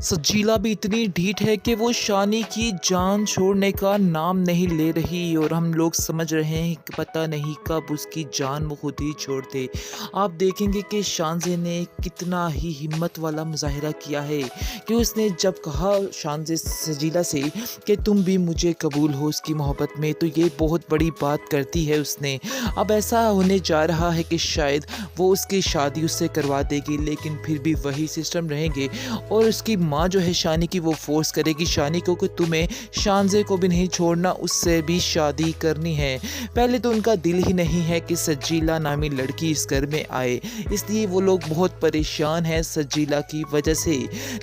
सजीला भी इतनी ढीठ है कि वो शानी की जान छोड़ने का नाम नहीं ले रही और हम लोग समझ रहे हैं कि पता नहीं कब उसकी जान वो खुद ही छोड़ दे। आप देखेंगे कि शानज़े ने कितना ही हिम्मत वाला मुज़ाहिरा किया है कि उसने जब कहा शानज़े सजीला से कि तुम भी मुझे कबूल हो उसकी मोहब्बत में, तो ये बहुत बड़ी बात करती है उसने। अब ऐसा होने जा रहा है कि शायद वो उसकी शादी उससे करवा देगी, लेकिन फिर भी वही सिस्टम रहेंगे और उसकी माँ जो है शानी की, वो फोर्स करेगी शानी को कि तुम्हें शानज़े को भी नहीं छोड़ना, उससे भी शादी करनी है। पहले तो उनका दिल ही नहीं है कि सजीला नामी लड़की इस घर में आए, इसलिए वो लोग बहुत परेशान हैं सजीला की वजह से।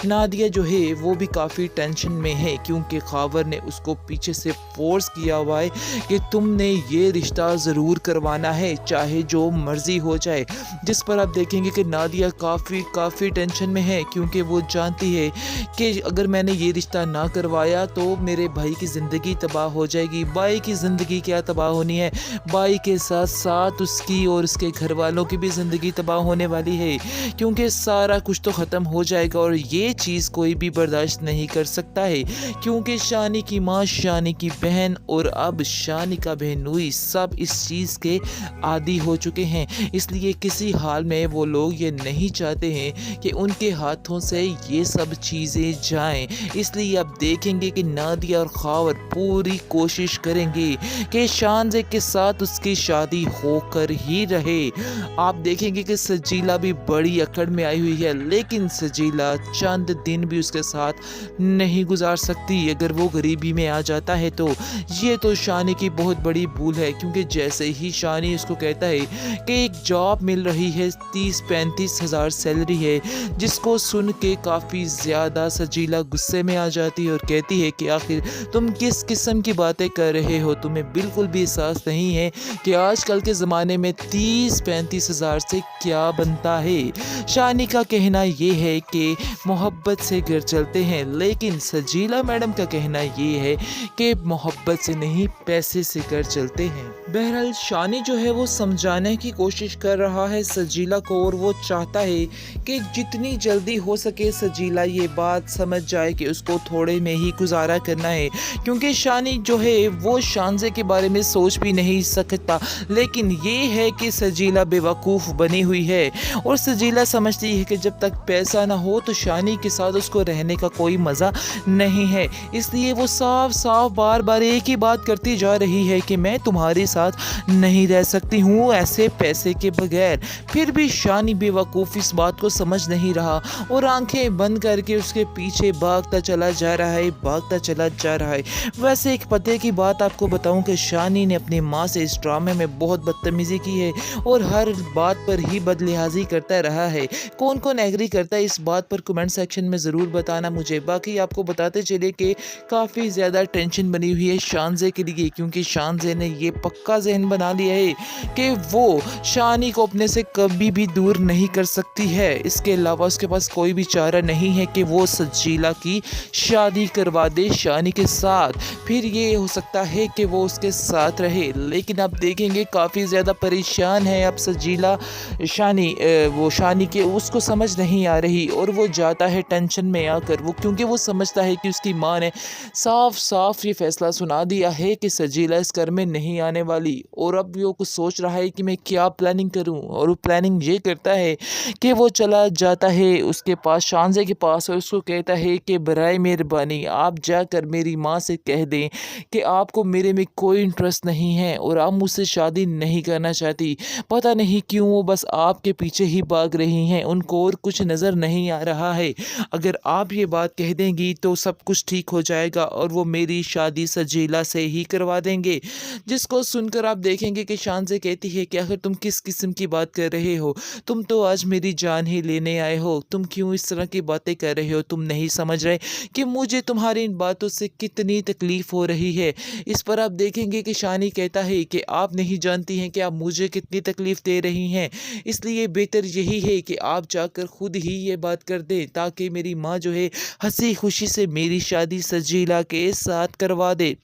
नादिया जो है वो भी काफ़ी टेंशन में है क्योंकि खावर ने उसको पीछे से फोर्स किया हुआ है कि तुमने ये रिश्ता ज़रूर करवाना है चाहे जो मर्ज़ी हो जाए। जिस पर आप देखेंगे कि नादिया काफ़ी टेंशन में है क्योंकि वो जानती है कि अगर मैंने ये रिश्ता ना करवाया तो मेरे भाई की ज़िंदगी तबाह हो जाएगी। भाई की ज़िंदगी क्या तबाह होनी है, भाई के साथ साथ उसकी और उसके घर वालों की भी ज़िंदगी तबाह होने वाली है क्योंकि सारा कुछ तो ख़त्म हो जाएगा और ये चीज़ कोई भी बर्दाश्त नहीं कर सकता है क्योंकि शानी की माँ, शानी की बहन और अब शानी का बहनोई सब इस चीज़ के आदी हो चुके हैं। इसलिए किसी हाल में वो लोग ये नहीं चाहते हैं कि उनके हाथों से ये सब चीज़ें जाएं। इसलिए आप देखेंगे कि नादिया और खावर पूरी कोशिश करेंगे कि शानज़े के साथ उसकी शादी होकर ही रहे। आप देखेंगे कि सजीला भी बड़ी अकड़ में आई हुई है, लेकिन सजीला चंद दिन भी उसके साथ नहीं गुजार सकती। अगर वो गरीबी में आ जाता है तो ये तो शानी की बहुत बड़ी भूल है क्योंकि जैसे ही शानी उसको कहता है कि एक जॉब मिल रही है, 30-35 हज़ार सैलरी है, जिसको सुन के काफ़ी ज़्यादा सजीला गुस्से में आ जाती है और कहती है कि आखिर तुम किस किस्म की बातें कर रहे हो, तुम्हें बिल्कुल भी एहसास नहीं है कि आजकल के ज़माने में 30-35 हज़ार से क्या बनता है। शानी का कहना ये है कि मोहब्बत से घर चलते हैं, लेकिन सजीला मैडम का कहना ये है कि मोहब्बत से नहीं पैसे से घर चलते हैं। बहरहाल शानी जो है वो समझाने की कोशिश कर रहा है सजीला को और वो चाहता है कि जितनी जल्दी हो सके सजीला ये बात समझ जाए कि उसको थोड़े में ही गुजारा करना है क्योंकि शानी जो है वो शानज़े के बारे में सोच भी नहीं सकता, लेकिन ये है कि सजीला बेवकूफ़ बनी हुई है और सजीला समझती है कि जब तक पैसा ना हो तो शानी के साथ उसको रहने का कोई मज़ा नहीं है। इसलिए वो साफ साफ बार बार एक ही बात करती जा रही है कि मैं तुम्हारे साथ नहीं रह सकती हूँ ऐसे पैसे के बगैर। फिर भी शानी बेवकूफ़ इस बात को समझ नहीं रहा और आंखें बंद करके उसके पीछे भागता चला जा रहा है। वैसे एक पते की बात आपको बताऊं कि शानी ने अपनी माँ से इस ड्रामे में बहुत बदतमीज़ी की है और हर बात पर ही बदलिहाजी करता रहा है। कौन कौन एग्री करता है इस बात पर कमेंट सेक्शन में ज़रूर बताना मुझे। बाकी आपको बताते चले कि काफ़ी ज़्यादा टेंशन बनी हुई है शानज़े के लिए क्योंकि शानज़े ने ये पक्का जहन बना लिया है कि वो शानी को अपने से कभी भी दूर नहीं कर सकती है। इसके अलावा उसके पास कोई भी चारा नहीं है कि वो सजीला की शादी करवा दे शानी के साथ, फिर ये हो सकता है कि वो उसके साथ रहे। लेकिन आप देखेंगे काफ़ी ज़्यादा परेशान है अब सजीला। वो शानी के उसको समझ नहीं आ रही और वो जाता है टेंशन में आकर, वो क्योंकि वो समझता है कि उसकी माँ ने साफ साफ ये फैसला सुना दिया है कि सजीला इस घर में नहीं आने वाली और अब वो कुछ सोच रहा है कि मैं क्या प्लानिंग करूं और वो प्लानिंग ये करता है कि वो चला जाता है उसके पास, शानज़े के पास, और उसको कहता है कि बराए मेहरबानी आप जाकर मेरी माँ से कह दें कि आपको मेरे में कोई इंटरेस्ट नहीं है और आप मुझसे शादी नहीं करना चाहती। पता नहीं क्यों वो बस आपके पीछे ही भाग रही हैं, उनको और कुछ नज़र नहीं आ रहा है। अगर आप ये बात कह देंगी तो सब कुछ ठीक हो जाएगा और वो मेरी शादी सजीला से ही करवा देंगे। जिसको सुनकर आप देखेंगे कि शानज़े कहती है कि आखिर तुम किस किस्म की बात कर रहे हो, तुम तो आज मेरी जान ही लेने आए हो, तुम क्यों इस तरह की बातें कर रहे हो, तुम नहीं समझ रहे कि मुझे तुम्हारी इन बातों से कितनी तकलीफ़ हो रही है। इस पर आप देखेंगे कि शानी कहता है कि आप नहीं जानती हैं कि आप मुझे कितनी तकलीफ़ दे रही हैं, इसलिए बेहतर यही है कि आप जाकर खुद ही ये बात कर दें ताकि मेरी माँ जो है हंसी खुशी से मेरी शादी सजीला के साथ करवा दे।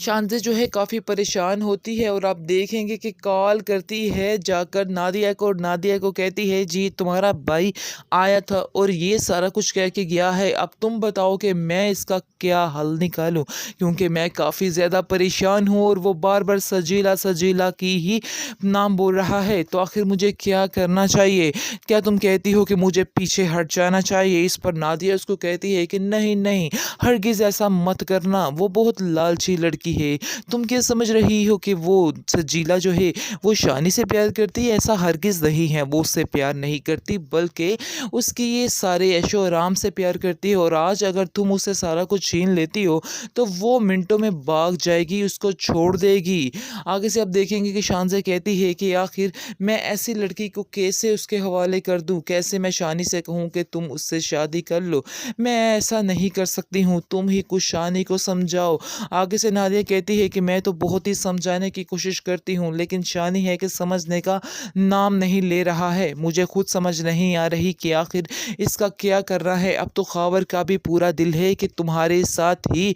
शानज़े जो है काफ़ी परेशान होती है और आप देखेंगे कि कॉल करती है जाकर नादिया को और नादिया को कहती है जी तुम्हारा भाई आया था और ये सारा कुछ कह के गया है। अब तुम बताओ कि मैं इसका क्या हल निकालूँ? क्योंकि मैं काफ़ी ज़्यादा परेशान हूँ और वो बार-बार सजीला, सजीला की ही नाम बोल रहा है। तो आखिर मुझे क्या करना चाहिए? क्या तुम कहती हो कि मुझे पीछे हट जाना चाहिए? इस पर नादिया उसको कहती है कि नहीं, नहीं, हरगिज़ ऐसा मत करना, वो बहुत लालची लड़की है। तुम क्या समझ रही हो कि वो सजीला जो है वो शानी से प्यार करती है? ऐसा हरगिज़ नहीं है, वो उससे प्यार नहीं करती बल्कि उसकी ये सारे ऐशो-आराम से प्यार करती है और आज अगर तुम उससे सारा कुछ छीन लेती हो, तो वो मिनटों में भाग जाएगी, उसको छोड़ देगी। आगे से आप देखेंगे कि शानज़े कहती है कि आखिर मैं ऐसी लड़की को कैसे उसके हवाले कर दूँ? कैसे मैं शानी से कहूँ कि तुम उससे शादी कर लो? मैं ऐसा नहीं कर सकती हूँ, तुम ही कुछ शानी को समझाओ। आगे से नादिया कहती है कि मैं तो बहुत ही समझाने की कोशिश करती हूँ, लेकिन शानी है कि समझने का नाम नहीं ले रहा है। मुझे खुद समझ नहीं आ रही कि आखिर इसका क्या करना है। अब तो ख़ावर का भी पूरा दिल है कि तुम्हारे साथ ही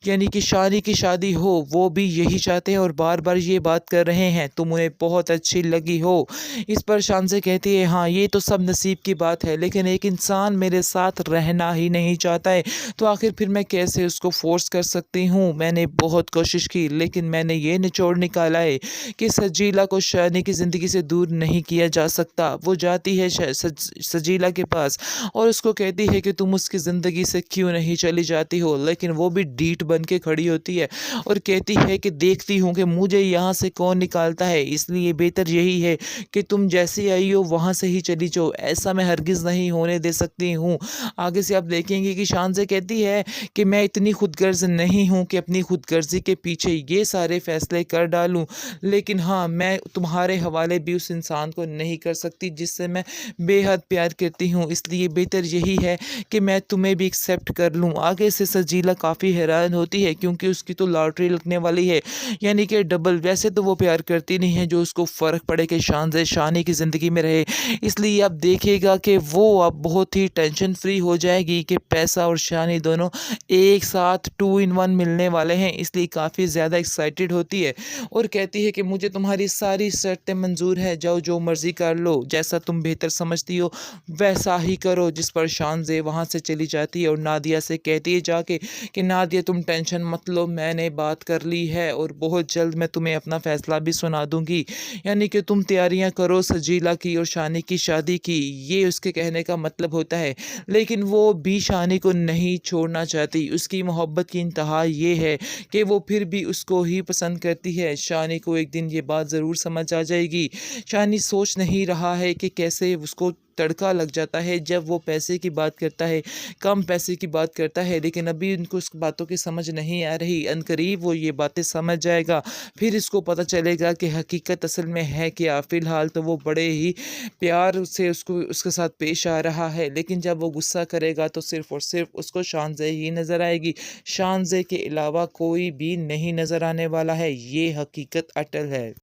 यानी कि शानी की शादी हो, वो भी यही चाहते हैं और बार-बार ये बात कर रहे हैं, तुम उन्हें बहुत अच्छी लगी हो। इस पर शानज़े कहती है हाँ, ये तो सब नसीब की बात है, लेकिन एक इंसान मेरे साथ रहना ही नहीं चाहता है, तो आखिर फिर मैं कैसे उसको फ़ोर्स कर सकती हूँ? मैंने बहुत कोशिश की, लेकिन मैंने ये निचोड़ निकाला है कि सजीला को शानी की ज़िंदगी से दूर नहीं किया जा सकता। वो जाती है सजीला के पास और उसको कहती है कि तुम उसकी ज़िंदगी से क्यों नहीं चली जाती हो? लेकिन वो भी ढीठ बन के खड़ी होती है और कहती है कि देखती हूँ कि मुझे यहाँ से कौन निकालता है, इसलिए बेहतर यही है कि तुम जैसे आई हो वहाँ से ही चली जाओ। ऐसा मैं हरगिज़ नहीं होने दे सकती हूँ। आगे से आप देखेंगे कि शानज़े कहती है कि मैं इतनी खुदगर्ज़ नहीं हूँ कि अपनी खुदगर्ज़ी के पीछे ये सारे फ़ैसले कर डालूँ। लेकिन हाँ, मैं तुम्हारे हवाले भी उस इंसान को नहीं कर सकती जिससे मैं बेहद प्यार करती हूँ। इसलिए बेहतर यही है कि मैं तुम्हें भी एक्सेप्ट कर लूँ। आगे से सजीला काफ़ी हैरान होती है क्योंकि उसकी तो लॉटरी लगने वाली है, यानी कि डबल। वैसे तो वो प्यार करती नहीं है, जो उसको फ़र्क पड़े कि शानज़े शानी की ज़िंदगी में रहे। इसलिए आप देखिएगा कि वो अब बहुत ही टेंशन फ्री हो जाएगी कि पैसा और शानी दोनों एक साथ 2 इन 1 मिलने वाले हैं, इसलिए काफ़ी ज़्यादा एक्साइटेड होती है और कहती है कि मुझे तुम्हारी सारी शर्तें मंज़ूर है, जाओ जो मर्ज़ी कर लो, जैसा तुम बेहतर समझती हो वैसा ही करो। जिस पर शानज़े वहाँ से चली जाती है और नादिया से कहती है जाके कि नादिया तुम टेंशन मत लो, मैंने बात कर ली है और बहुत जल्द मैं तुम्हें अपना फ़ैसला भी सुना दूँगी। यानी कि तुम तैयारियाँ करो सजीला की और शानी की शादी की, ये उसके कहने का मतलब होता है। लेकिन वो भी शानी को नहीं छोड़ना चाहती, उसकी मोहब्बत की इंतहा ये है कि वो फिर भी उसको ही पसंद करती है। शानी को एक दिन ये बात ज़रूर समझ आ जाएगी। शानी सोच नहीं रहा है कि कैसे उसको तड़का लग जाता है जब वो पैसे की बात करता है, कम पैसे की बात करता है, लेकिन अभी उनको उस बातों की समझ नहीं आ रही। अनकरीब वो ये बातें समझ जाएगा, फिर इसको पता चलेगा कि हकीकत असल में है क्या। फ़िलहाल तो वो बड़े ही प्यार से उसको उसके साथ पेश आ रहा है, लेकिन जब वो गुस्सा करेगा तो सिर्फ़ और सिर्फ़ उसको शानज़े ही नज़र आएगी। शानज़े के अलावा कोई भी नहीं नज़र आने वाला है, ये हकीकत अटल है।